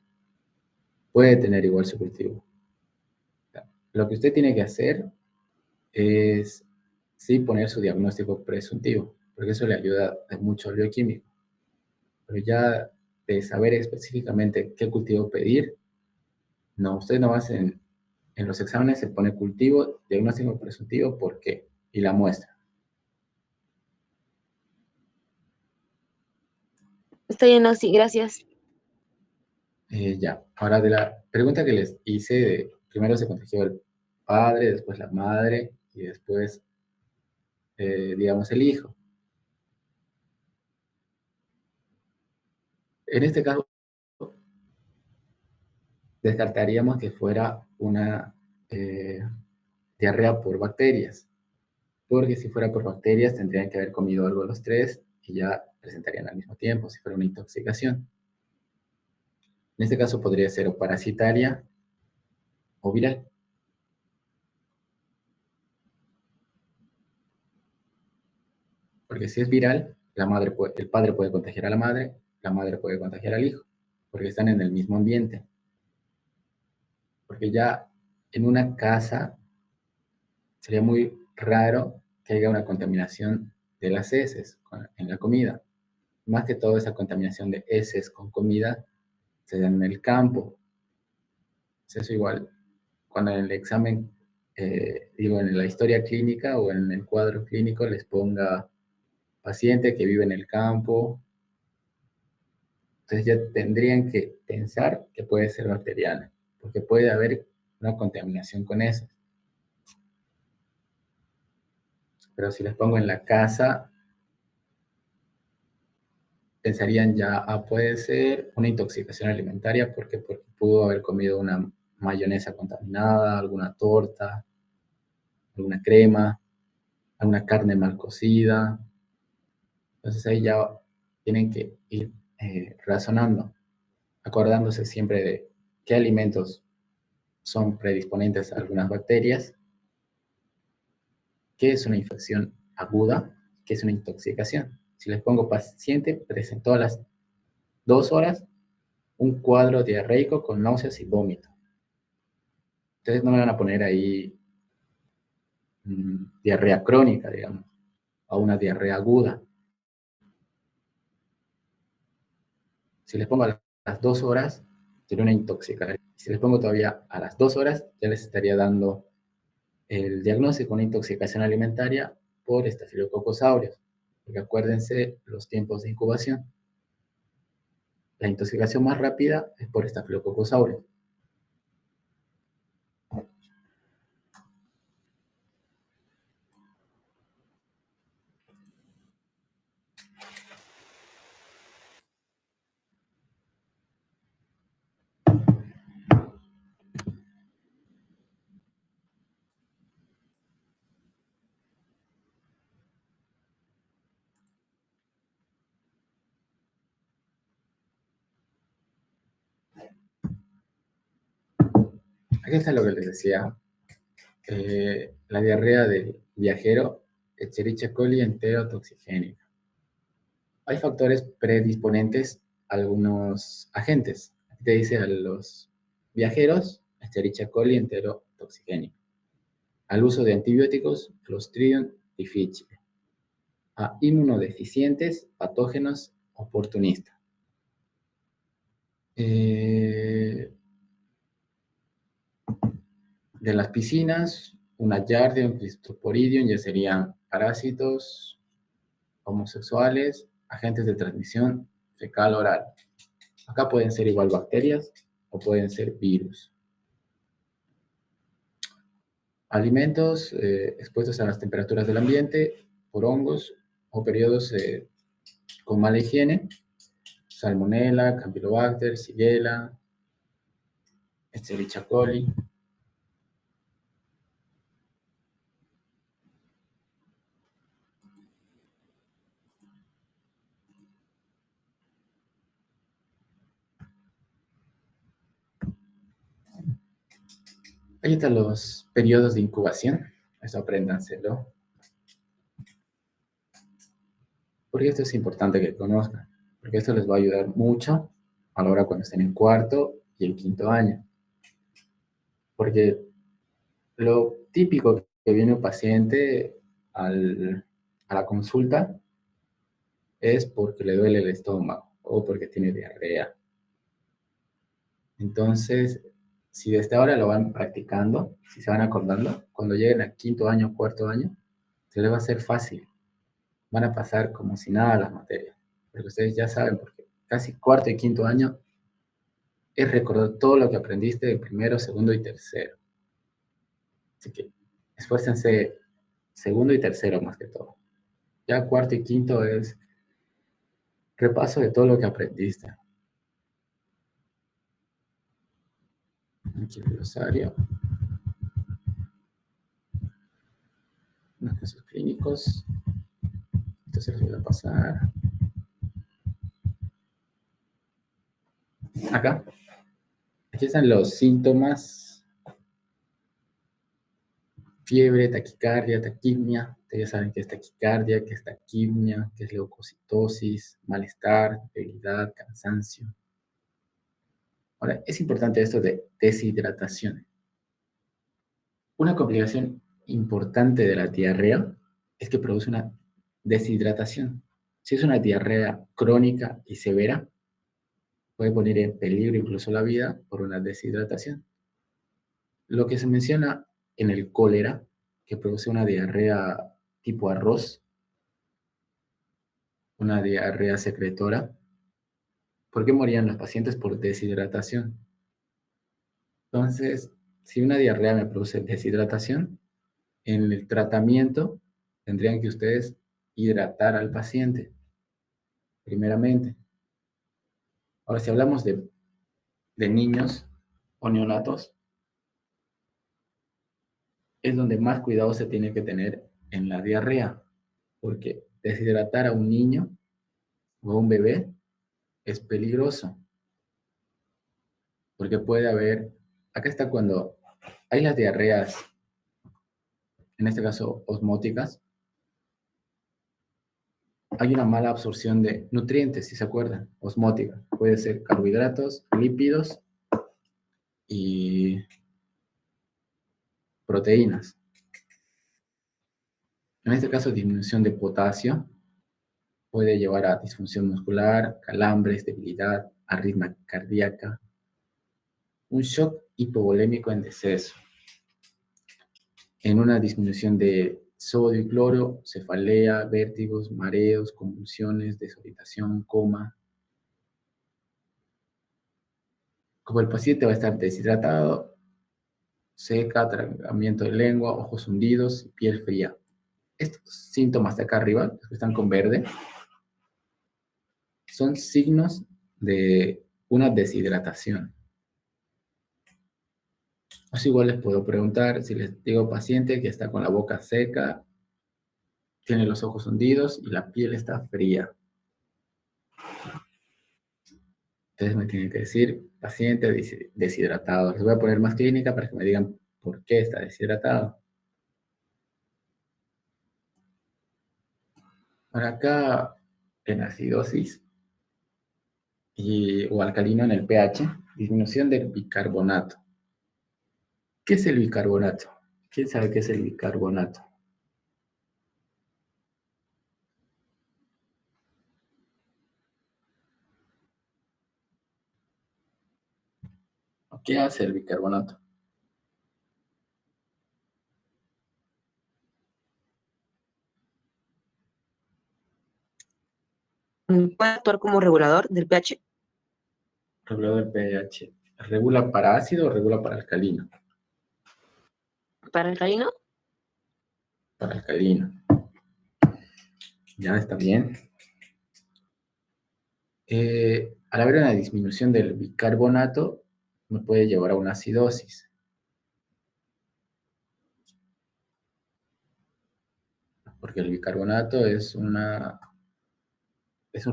puede tener igual su cultivo. Lo que usted tiene que hacer es sí poner su diagnóstico presuntivo, porque eso le ayuda mucho al bioquímico. Pero ya de saber específicamente qué cultivo pedir, no, usted no va a en los exámenes se pone cultivo, diagnóstico presuntivo, ¿por qué? Y la muestra. Está bien, no, sí, gracias. Ya, ahora de la pregunta que les hice, primero se contagió el padre, después la madre y después, digamos, el hijo. En este caso, descartaríamos que fuera una diarrea por bacterias, porque si fuera por bacterias tendrían que haber comido algo los tres y ya presentarían al mismo tiempo, si fuera una intoxicación. En este caso podría ser o parasitaria o viral. Porque si es viral, el padre puede contagiar a la madre puede contagiar al hijo, porque están en el mismo ambiente. Porque ya en una casa sería muy raro que haya una contaminación de las heces en la comida. Más que todo esa contaminación de heces con comida se da en el campo. Eso igual, cuando en el examen, en la historia clínica o en el cuadro clínico les ponga paciente que vive en el campo, entonces ya tendrían que pensar que puede ser bacteriana, porque puede haber una contaminación con eso. Pero si les pongo en la casa, pensarían ya, puede ser una intoxicación alimentaria porque pudo haber comido una mayonesa contaminada, alguna torta, alguna crema, alguna carne mal cocida. Entonces ahí ya tienen que ir razonando, acordándose siempre de qué alimentos son predisponentes a algunas bacterias, qué es una infección aguda, qué es una intoxicación. Si les pongo paciente, presentó a las 2 horas un cuadro diarreico con náuseas y vómito. Entonces no me van a poner ahí diarrea crónica, digamos, o una diarrea aguda. Si les pongo a las 2 horas, sería una intoxicación. Si les pongo todavía a las 2 horas, ya les estaría dando el diagnóstico, una intoxicación alimentaria por Staphylococcus aureus. Porque acuérdense los tiempos de incubación. La intoxicación más rápida es por Staphylococcus aureus. Aquí está lo que les decía. La diarrea del viajero, Escherichia coli enterotoxigénica. Hay factores predisponentes a algunos agentes. Aquí te dice a los viajeros, Escherichia coli enterotoxigénica. Al uso de antibióticos, Clostridium difficile. A inmunodeficientes, patógenos, oportunistas. De las piscinas, una Giardia, un Cryptosporidium, ya serían parásitos, homosexuales, agentes de transmisión fecal oral. Acá pueden ser igual bacterias o pueden ser virus. Alimentos expuestos a las temperaturas del ambiente por hongos o periodos con mala higiene, Salmonella, Campylobacter, Shigella, Escherichia coli. Ahí están los periodos de incubación. Eso apréndanselo. Porque esto es importante que conozcan. Porque esto les va a ayudar mucho a la hora cuando estén en cuarto y en quinto año. Porque lo típico que viene un paciente a la consulta es porque le duele el estómago o porque tiene diarrea. Entonces, si desde ahora lo van practicando, si se van acordando, cuando lleguen al quinto año, cuarto año, se les va a hacer fácil. Van a pasar como si nada las materias. Porque ustedes ya saben, porque casi cuarto y quinto año es recordar todo lo que aprendiste de primero, segundo y tercero. Así que esfuércense segundo y tercero más que todo. Ya cuarto y quinto es repaso de todo lo que aprendiste. Aquí el glosario. Los casos clínicos. Esto se los voy a pasar. Acá. Aquí están los síntomas. Fiebre, taquicardia, taquipnia. Ustedes ya saben qué es taquicardia, qué es taquipnia, qué es leucocitosis, malestar, debilidad, cansancio. Ahora, es importante esto de deshidratación. Una complicación importante de la diarrea es que produce una deshidratación. Si es una diarrea crónica y severa, puede poner en peligro incluso la vida por una deshidratación. Lo que se menciona en el cólera, que produce una diarrea tipo arroz, una diarrea secretora. ¿Por qué morían los pacientes? Por deshidratación. Entonces, si una diarrea me produce deshidratación, en el tratamiento tendrían que ustedes hidratar al paciente, primeramente. Ahora, si hablamos de niños o neonatos, es donde más cuidado se tiene que tener en la diarrea, porque deshidratar a un niño o a un bebé es peligroso, porque puede haber, acá está cuando hay las diarreas, en este caso osmóticas, hay una mala absorción de nutrientes, si se acuerdan, osmótica. Puede ser carbohidratos, lípidos y proteínas. En este caso, disminución de potasio puede llevar a disfunción muscular, calambres, debilidad, arritmia cardíaca, un shock hipovolémico en deceso, en una disminución de sodio y cloro, cefalea, vértigos, mareos, convulsiones, desorientación, coma. Como el paciente va a estar deshidratado, seca, atragantamiento de lengua, ojos hundidos y piel fría. Estos síntomas de acá arriba, los que están con verde, son signos de una deshidratación. Así igual les puedo preguntar si les digo paciente que está con la boca seca, tiene los ojos hundidos y la piel está fría. Entonces me tienen que decir paciente deshidratado. Les voy a poner más clínica para que me digan por qué está deshidratado. Por acá, en acidosis o alcalino en el pH, disminución del bicarbonato. ¿Qué es el bicarbonato? ¿Quién sabe qué es el bicarbonato? ¿Qué hace el bicarbonato? Puede actuar como regulador del pH. Regulador del pH. ¿Regula para ácido o regula para alcalino? Para el alcalino, Para alcalino. Ya está bien. Al haber una disminución del bicarbonato, me puede llevar a una acidosis. Porque el bicarbonato es un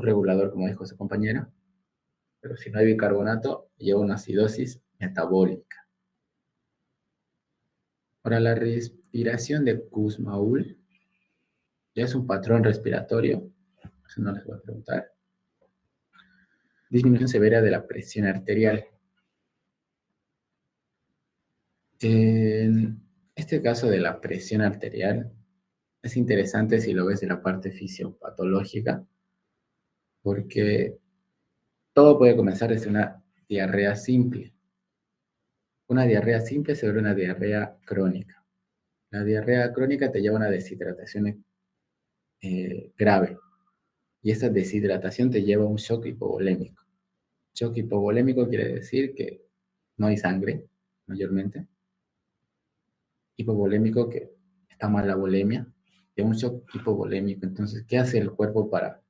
regulador, como dijo su compañera, pero si no hay bicarbonato, lleva una acidosis metabólica. Ahora, la respiración de Kussmaul ya es un patrón respiratorio, eso no les voy a preguntar. Disminución severa de la presión arterial. En este caso de la presión arterial, es interesante si lo ves de la parte fisiopatológica, porque todo puede comenzar desde una diarrea simple. Una diarrea simple se vuelve una diarrea crónica. La diarrea crónica te lleva a una deshidratación grave, y esta deshidratación te lleva a un shock hipovolémico. Shock hipovolémico quiere decir que no hay sangre, mayormente. Hipovolémico, que está mal la volemia, y un shock hipovolémico. Entonces, ¿qué hace el cuerpo para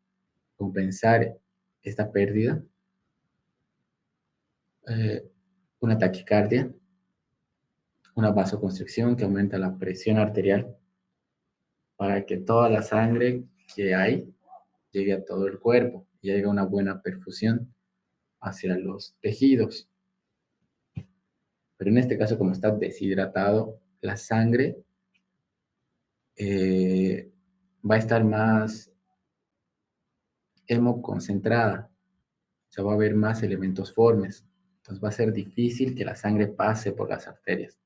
compensar esta pérdida? Una taquicardia, una vasoconstricción que aumenta la presión arterial para que toda la sangre que hay llegue a todo el cuerpo y llegue una buena perfusión hacia los tejidos. Pero en este caso, como está deshidratado, la sangre va a estar más hemoconcentrada, o sea, va a haber más elementos formes. Entonces va a ser difícil que la sangre pase por las arterias,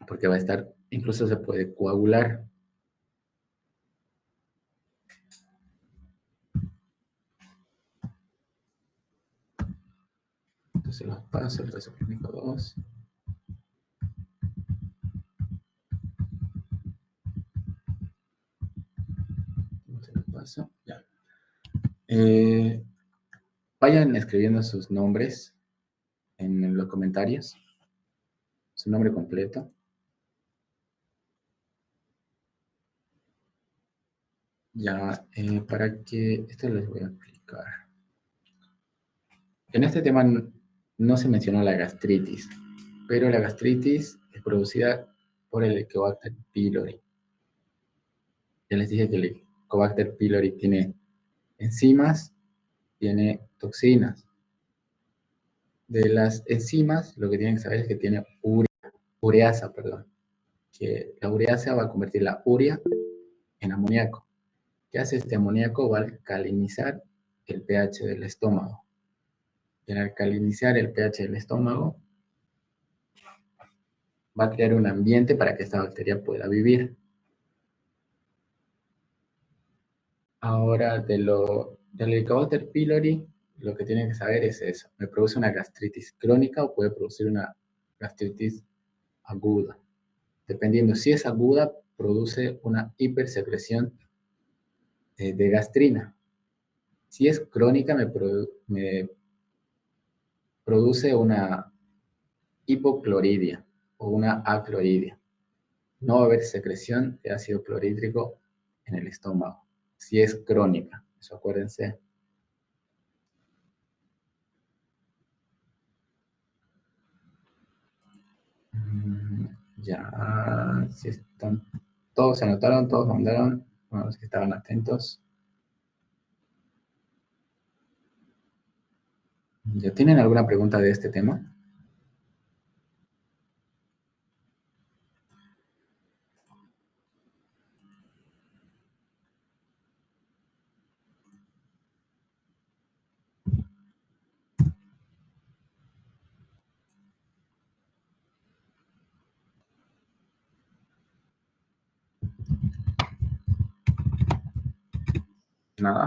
porque va a estar, incluso se puede coagular. Entonces los paso, el caso clínico 2. Se los paso, ya. Vayan escribiendo sus nombres en los comentarios, su nombre completo. Ya, para que esto les voy a explicar. En este tema no se mencionó la gastritis, pero la gastritis es producida por el Helicobacter pylori. Ya les dije que el Helicobacter pylori tiene enzimas, tiene toxinas. De las enzimas, lo que tienen que saber es que tiene ureasa, perdón, que la ureasa va a convertir la urea en amoníaco. ¿Qué hace este amoníaco? Va a alcalinizar el pH del estómago. Y al alcalinizar el pH del estómago, va a crear un ambiente para que esta bacteria pueda vivir. Ahora, del Helicobacter pylori, lo que tienen que saber es eso. ¿Me produce una gastritis crónica o puede producir una gastritis aguda? Dependiendo, si es aguda, produce una hipersecreción de gastrina. Si es crónica, me produce una hipocloridia o una acloridia. No va a haber secreción de ácido clorhídrico en el estómago, si es crónica. Eso acuérdense. Ya, si están, todos se anotaron, todos mandaron, bueno, los que estaban atentos. ¿Ya tienen alguna pregunta de este tema? Nada.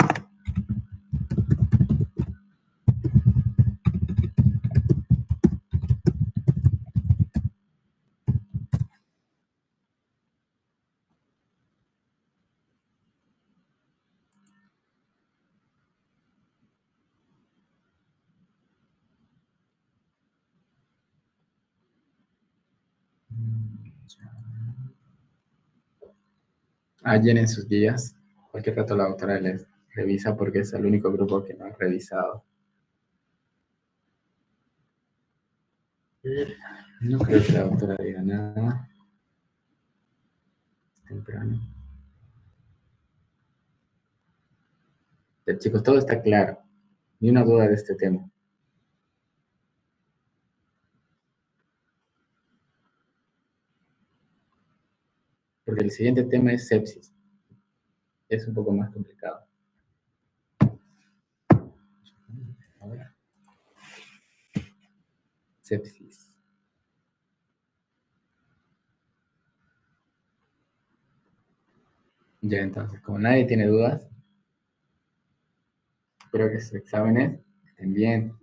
Llenen sus guías. Cualquier rato la doctora les revisa porque es el único grupo que no ha revisado. No creo que la doctora diga nada. Temprano. Chicos, todo está claro. Ni una duda de este tema. porque el siguiente tema es sepsis. Es un poco más complicado. A ver. Sepsis. Ya, entonces, como nadie tiene dudas, espero que sus exámenes estén bien.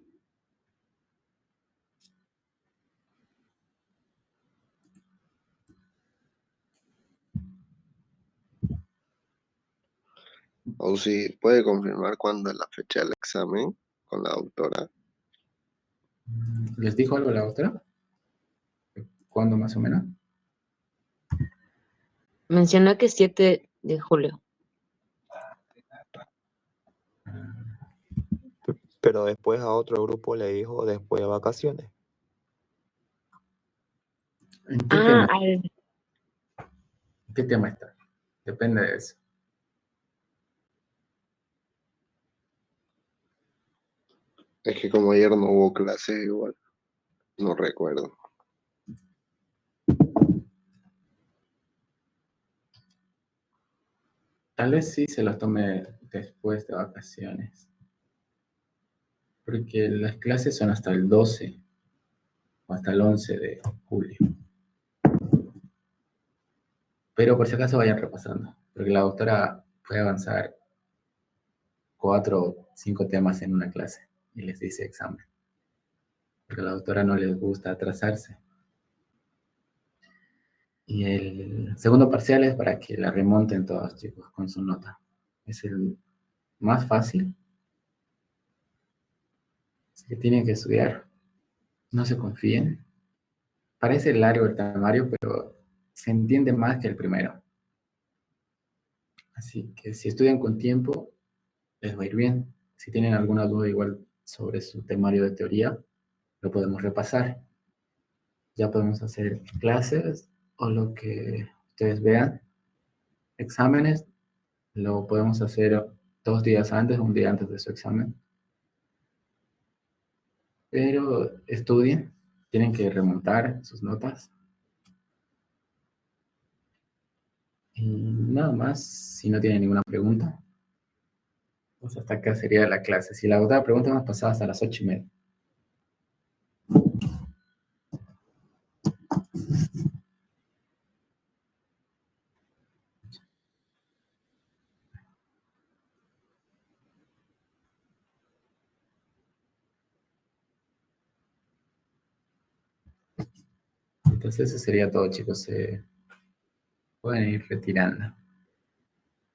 O si puede confirmar cuándo es la fecha del examen con la doctora. ¿Les dijo algo la doctora? ¿Cuándo más o menos? Mencionó que 7 de julio. Pero después a otro grupo le dijo después de vacaciones. ¿En qué tema? al ¿En qué tema está? Depende de eso. Es que como ayer no hubo clase igual, no recuerdo. Tal vez sí se los tome después de vacaciones. Porque las clases son hasta el 12 o hasta el 11 de julio. Pero por si acaso vayan repasando, porque la doctora puede avanzar 4 o 5 temas en una clase y les dice examen. Porque a la doctora no les gusta atrasarse. Y el segundo parcial es para que la remonten todos, chicos, con su nota. Es el más fácil. Así que tienen que estudiar. No se confíen. Parece largo el temario, pero se entiende más que el primero. Así que si estudian con tiempo, les va a ir bien. Si tienen alguna duda igual sobre su temario de teoría, lo podemos repasar. Ya podemos hacer clases o lo que ustedes vean. Exámenes, lo podemos hacer 2 días antes, un día antes de su examen. Pero estudien, tienen que remontar sus notas. Y nada más, si no tienen ninguna pregunta, pues hasta acá sería la clase. Si la otra pregunta nos pasaba hasta las 8:30. Entonces eso sería todo, chicos. Se pueden ir retirando.